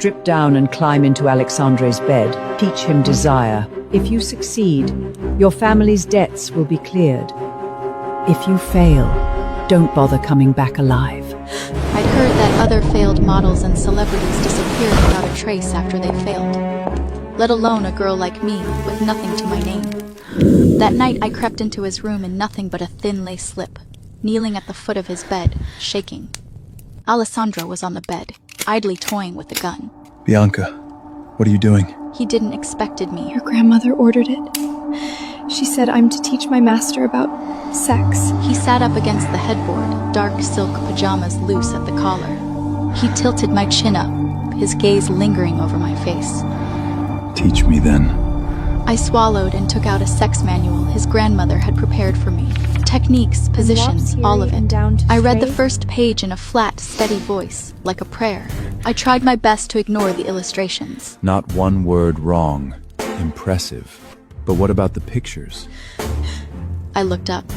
Strip down and climb into Alexandre's bed. Teach him desire. If you succeed, your family's debts will be cleared. If you fail, don't bother coming back alive. I'd heard that other failed models and celebrities disappeared without a trace after they failed, let alone a girl like me with nothing to my name. That night I crept into his room in nothing but a thin lace slip, kneeling at the foot of his bed, shaking. Alessandro was on the bed, idly toying with a gun. Bianca, what are you doing? He didn't expected me. Your grandmother ordered it. She said I'm to teach my master about sex. He sat up against the headboard, dark silk pajamas loose at the collar. He tilted my chin up, his gaze lingering over my face. Teach me then. I swallowed and took out a sex manual his grandmother had prepared for me. Techniques, positions, all of it. I read the first page in a flat, steady voice, like a prayer. I tried my best to ignore the illustrations. Not one word wrong. Impressive. But what about the pictures? I looked up.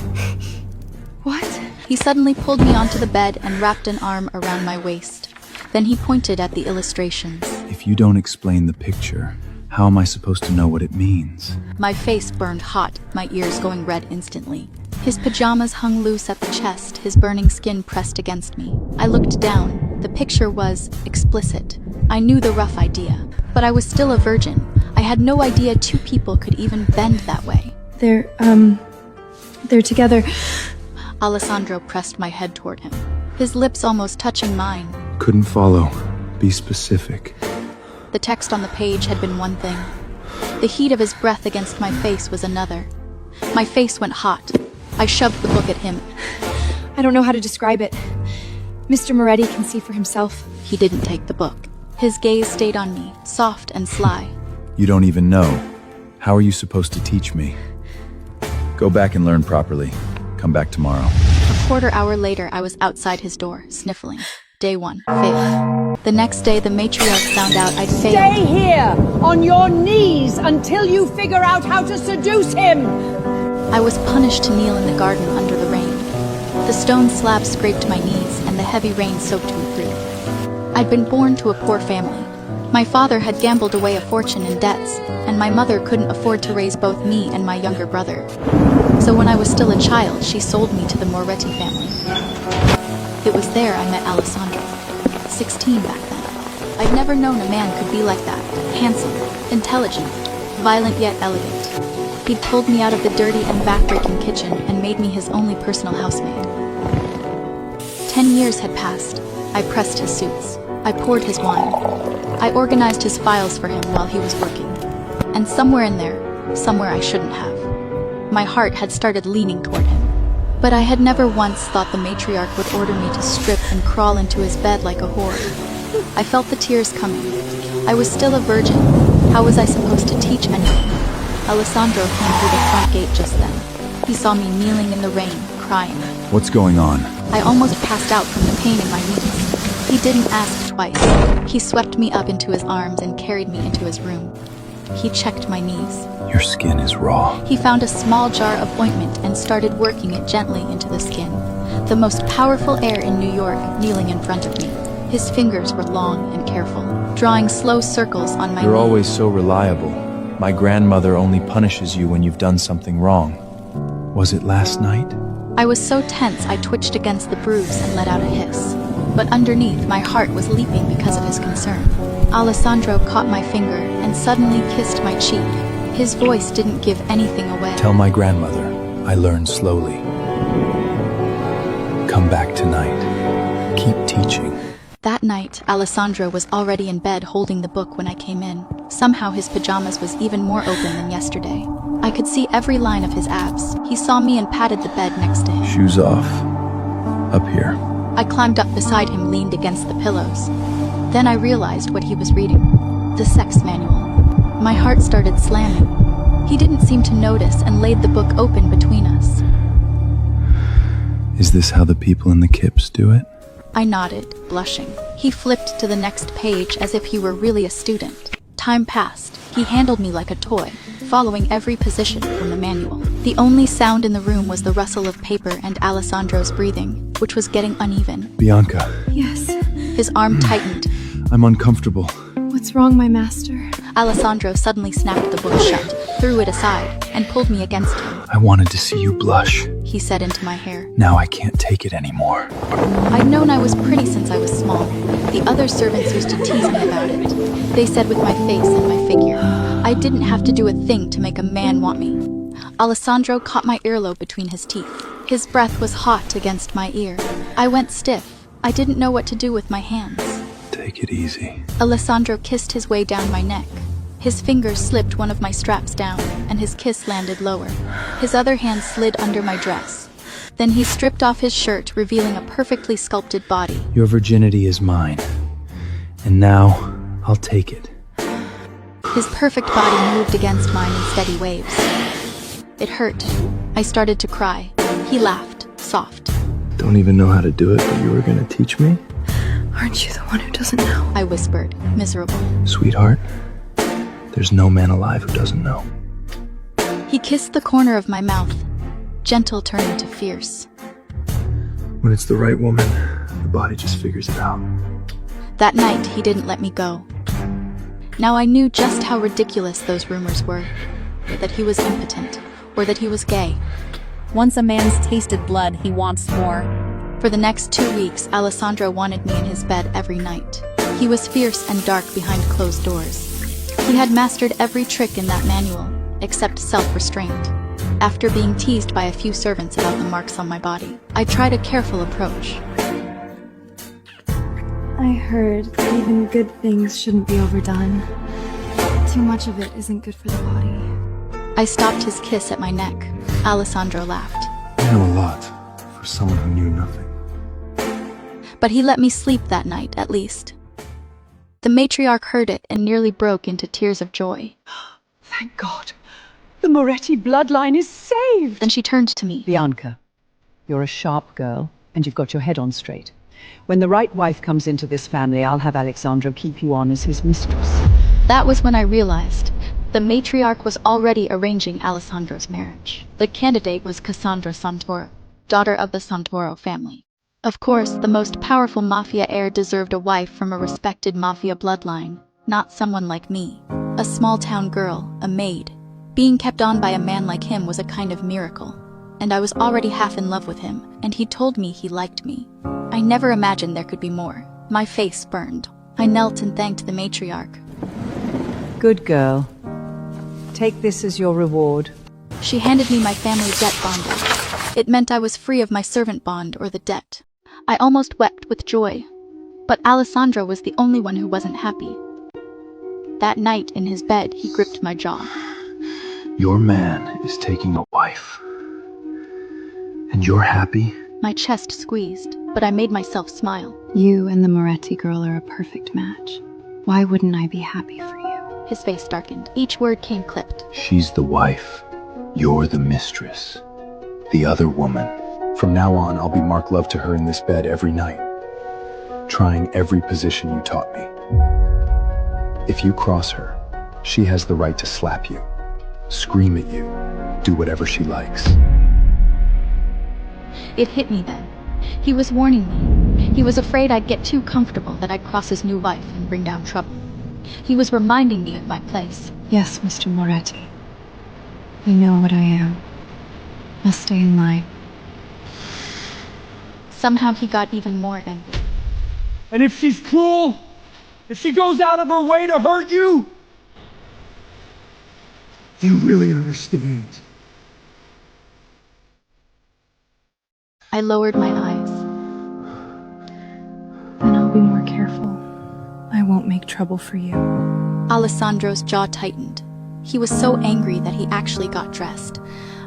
What? He suddenly pulled me onto the bed and wrapped an arm around my waist. Then he pointed at the illustrations. If you don't explain the picture, how am I supposed to know what it means? My face burned hot, my ears going red instantly. His pajamas hung loose at the chest, his burning skin pressed against me. I looked down. The picture was explicit. I knew the rough idea, but I was still a virgin. I had no idea two people could even bend that way. They're together. Alessandro pressed my head toward him, his lips almost touching mine. Couldn't follow. Be specific. The text on the page had been one thing. The heat of his breath against my face was another. My face went hot. I shoved the book at him. I don't know how to describe it. Mr. Moretti can see for himself. He didn't take the book. His gaze stayed on me, soft and sly. You don't even know. How are you supposed to teach me? Go back and learn properly. Come back tomorrow. A quarter hour later, I was outside his door, sniffling. Day one, failed. The next day, the matriarch found out I'd failed. Stay here, on your knees, until you figure out how to seduce him! I was punished to kneel in the garden under the rain. The stone slab scraped my knees, and the heavy rain soaked me through. I'd been born to a poor family. My father had gambled away a fortune in debts, and my mother couldn't afford to raise both me and my younger brother. So when I was still a child, she sold me to the Moretti family. It was there I met Alessandro, 16 back then. I'd never known a man could be like that, handsome, intelligent, violent yet elegant. He'd pulled me out of the dirty and backbreaking kitchen and made me his only personal housemaid. 10 years had passed. I pressed his suits. I poured his wine. I organized his files for him while he was working. And somewhere in there, somewhere I shouldn't have, my heart had started leaning toward him. But I had never once thought the matriarch would order me to strip and crawl into his bed like a whore. I felt the tears coming. I was still a virgin. How was I supposed to teach anything? Alessandro came through the front gate just then. He saw me kneeling in the rain, crying. What's going on? I almost passed out from the pain in my knees. He didn't ask twice. He swept me up into his arms and carried me into his room. He checked my knees. Your skin is raw. He found a small jar of ointment and started working it gently into the skin. The most powerful heir in New York kneeling in front of me. His fingers were long and careful, drawing slow circles on my You're knee. always so reliable. My grandmother only punishes you when you've done something wrong. Was it last night? I was so tense I twitched against the bruise and let out a hiss. But underneath, my heart was leaping because of his concern. Alessandro caught my finger and suddenly kissed my cheek. His voice didn't give anything away. Tell my grandmother I learned slowly. Come back tonight. Keep teaching. That night, Alessandro was already in bed holding the book when I came in. Somehow his pajamas was even more open than yesterday. I could see every line of his abs. He saw me and patted the bed next to him. Shoes off. Up here. I climbed up beside him, leaned against the pillows. Then I realized what he was reading. The sex manual. My heart started slamming. He didn't seem to notice and laid the book open between us. Is this how the people in the Kips do it? I nodded, blushing. He flipped to the next page as if he were really a student. Time passed. He handled me like a toy, following every position from the manual. The only sound in the room was the rustle of paper and Alessandro's breathing, which was getting uneven. Bianca, Yes. His arm tightened. I'm uncomfortable. What's wrong, my master? Alessandro suddenly snapped the book shut, threw it aside, and pulled me against him. I wanted to see you blush. He said into my hair. Now I can't take it anymore. I'd known I was pretty since I was small. The other servants used to tease me about it. They said with my face and my figure, I didn't have to do a thing to make a man want me. Alessandro caught my earlobe between his teeth. His breath was hot against my ear. I went stiff. I didn't know what to do with my hands. Take it easy. Alessandro kissed his way down my neck. His fingers slipped one of my straps down, and his kiss landed lower. His other hand slid under my dress. Then he stripped off his shirt, revealing a perfectly sculpted body. Your virginity is mine. And now, I'll take it. His perfect body moved against mine in steady waves. It hurt. I started to cry. He laughed, soft. Don't even know how to do it, but you were gonna teach me? Aren't you the one who doesn't know? I whispered, miserable. Sweetheart, there's no man alive who doesn't know. He kissed the corner of my mouth, gentle turning to fierce. When it's the right woman, the body just figures it out. That night, he didn't let me go. Now I knew just how ridiculous those rumors were. That he was impotent, or that he was gay. Once a man's tasted blood, he wants more. For the next 2 weeks, Alessandro wanted me in his bed every night. He was fierce and dark behind closed doors. He had mastered every trick in that manual, except self-restraint. After being teased by a few servants about the marks on my body, I tried a careful approach. I heard that even good things shouldn't be overdone. Too much of it isn't good for the body. I stopped his kiss at my neck. Alessandro laughed. I know a lot, for someone who knew nothing. But he let me sleep that night, at least. The matriarch heard it and nearly broke into tears of joy. Thank God. The Moretti bloodline is saved. Then she turned to me. Bianca, you're a sharp girl, and you've got your head on straight. When the right wife comes into this family, I'll have Alessandro keep you on as his mistress. That was when I realized the matriarch was already arranging Alessandro's marriage. The candidate was Cassandra Santoro, daughter of the Santoro family. Of course, the most powerful mafia heir deserved a wife from a respected mafia bloodline, not someone like me. A small-town girl, a maid. Being kept on by a man like him was a kind of miracle. And I was already half in love with him, and he told me he liked me. I never imagined there could be more. My face burned. I knelt and thanked the matriarch. Good girl. Take this as your reward. She handed me my family debt bondage. It meant I was free of my servant bond or the debt. I almost wept with joy. But Alessandro was the only one who wasn't happy. That night in his bed, he gripped my jaw. Your man is taking a wife. And you're happy? My chest squeezed, but I made myself smile. You and the Moretti girl are a perfect match. Why wouldn't I be happy for you? His face darkened. Each word came clipped. She's the wife. You're the mistress. The other woman. From now on, I'll be Mark Love to her in this bed every night. Trying every position you taught me. If you cross her, she has the right to slap you, scream at you, do whatever she likes. It hit me then. He was warning me. He was afraid I'd get too comfortable, that I'd cross his new wife and bring down trouble. He was reminding me of my place. Yes, Mr. Moretti. You know what I am. Must stay in line. Somehow he got even more angry. And if she's cruel, if she goes out of her way to hurt you, you really understand. I lowered my eyes. Then I'll be more careful. I won't make trouble for you. Alessandro's jaw tightened. He was so angry that he actually got dressed.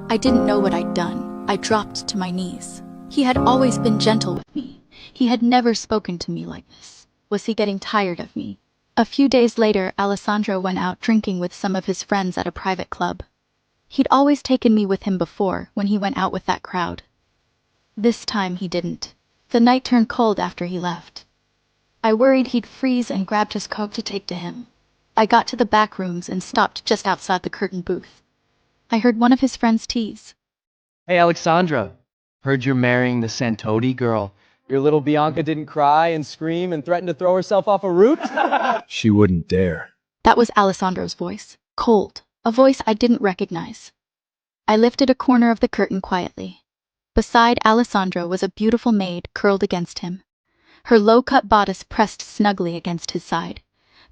I didn't know what I'd done. I dropped to my knees. He had always been gentle with me. He had never spoken to me like this. Was he getting tired of me? A few days later, Alessandro went out drinking with some of his friends at a private club. He'd always taken me with him before, when he went out with that crowd. This time he didn't. The night turned cold after he left. I worried he'd freeze and grabbed his coat to take to him. I got to the back rooms and stopped just outside the curtain booth. I heard one of his friends tease. Hey, Alexandra. Heard you're marrying the Santodi girl. Your little Bianca didn't cry and scream and threaten to throw herself off a roof? She wouldn't dare. That was Alessandro's voice. Cold. A voice I didn't recognize. I lifted a corner of the curtain quietly. Beside Alessandro was a beautiful maid curled against him. Her low-cut bodice pressed snugly against his side.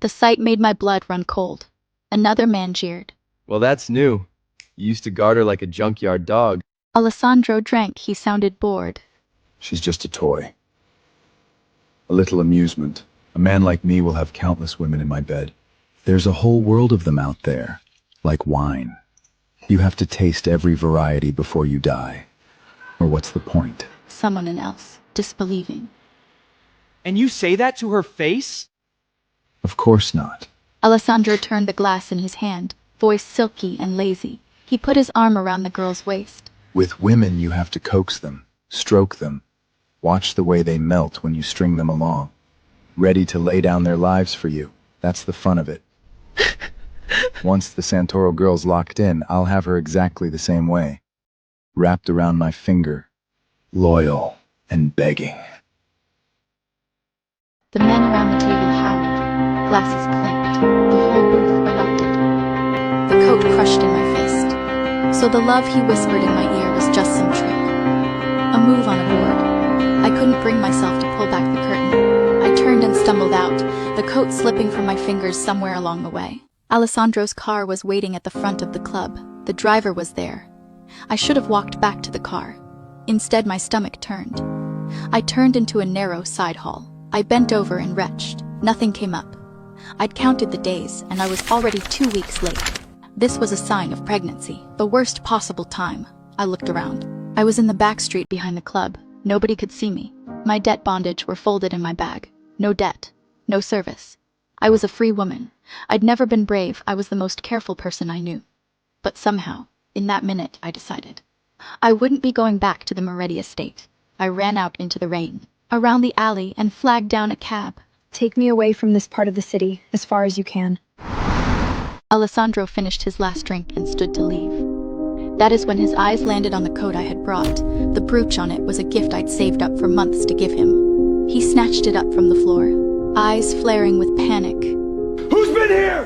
The sight made my blood run cold. Another man jeered. Well, that's new. You used to guard her like a junkyard dog. Alessandro drank. He sounded bored. She's just a toy. A little amusement. A man like me will have countless women in my bed. There's a whole world of them out there, like wine. You have to taste every variety before you die. Or what's the point? Someone else, disbelieving. And you say that to her face? Of course not. Alessandro turned the glass in his hand, voice silky and lazy. He put his arm around the girl's waist. With women, you have to coax them, stroke them, watch the way they melt when you string them along. Ready to lay down their lives for you. That's the fun of it. Once the Santoro girl's locked in, I'll have her exactly the same way. Wrapped around my finger, loyal and begging. The men around the table howled. Glasses clinked. The whole booth erupted. The coat crushed in my fist. So the love he whispered in my ear was just some trick. A move on a board. I couldn't bring myself to pull back the curtain. I turned and stumbled out, the coat slipping from my fingers somewhere along the way. Alessandro's car was waiting at the front of the club. The driver was there. I should have walked back to the car. Instead, my stomach turned. I turned into a narrow side hall. I bent over and retched. Nothing came up. I'd counted the days, and I was already 2 weeks late. This was a sign of pregnancy, the worst possible time. I looked around. I was in the back street behind the club. Nobody could see me. My debt bondage were folded in my bag. No debt. No service. I was a free woman. I'd never been brave. I was the most careful person I knew. But somehow, in that minute, I decided. I wouldn't be going back to the Moretti estate. I ran out into the rain, around the alley, and flagged down a cab. Take me away from this part of the city, as far as you can. Alessandro finished his last drink and stood to leave. That is when his eyes landed on the coat I had brought. The brooch on it was a gift I'd saved up for months to give him. He snatched it up from the floor, eyes flaring with panic. Who's been here?